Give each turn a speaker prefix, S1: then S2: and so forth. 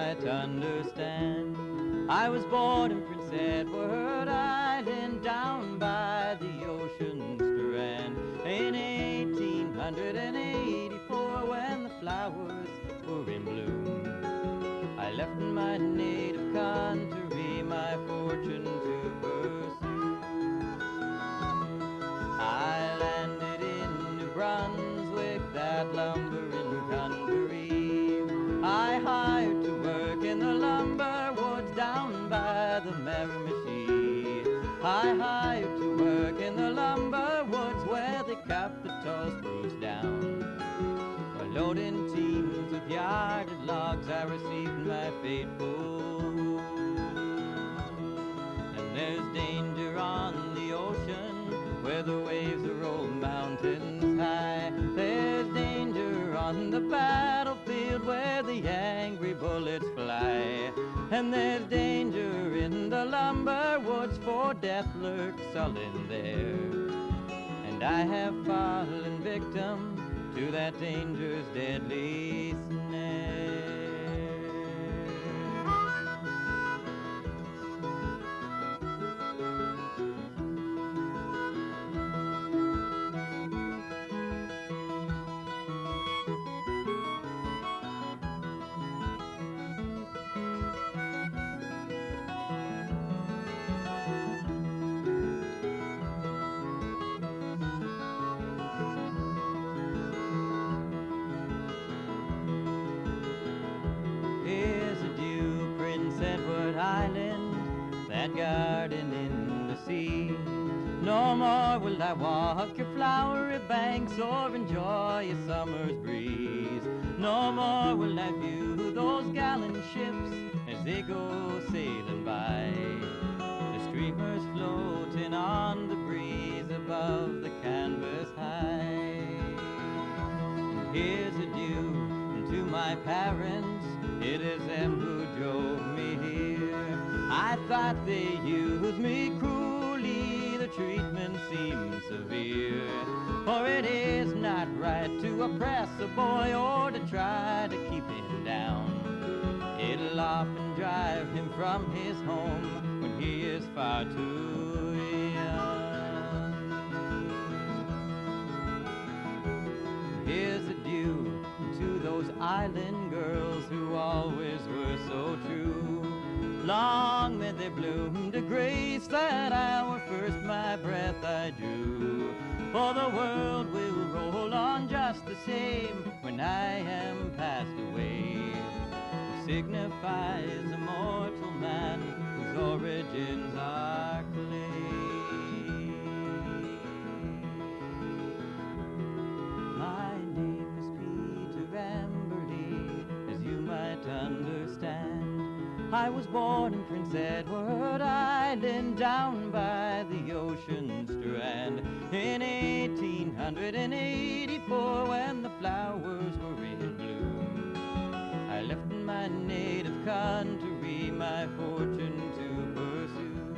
S1: might understand. I was born in Prince Edward Island, down by the ocean strand, in 1884 when the flowers were in bloom. I left my native country, my fortune to pursue. I landed in New Brunswick, that lumbering country. I hired to work in the lumber woods down by the Miramichi. I hired to work in the lumber woods where they cut the tall spruce down. Loading teams with yarded logs, I received my fateful wound. And there's danger on the ocean where the waves roll mountains high. There's danger on the battlefield where the angry bullets fly. And there's danger in the lumber woods, for death lurks sullen there. And I have fallen victim to that danger's deadly snare. Here's adieu, Prince Edward Island, that garden in the sea. No more will I walk your flowery banks or enjoy a summer's breeze. No more will I view those gallant ships as they go sailing by, the streamers floating on the breeze above the canvas high. And here's adieu to my parents, it is them who drove me here. I thought they used me cruelly, the treatment seems severe. For it is not right to oppress a boy or to try to keep him down. It'll often drive him from his home when he is far too young. Here's adieu to those island girls who always were so true. Long may they bloom to grace, that hour first my breath I drew. For the world will roll on just the same when I am passed away. It signifies a mortal man whose origins are clay. My name is Peter Amberley, as you might understand. I was born in Prince Edward Island, down by the ocean strand, in 1884 when the flowers were in bloom. I left my native country, my fortune to pursue.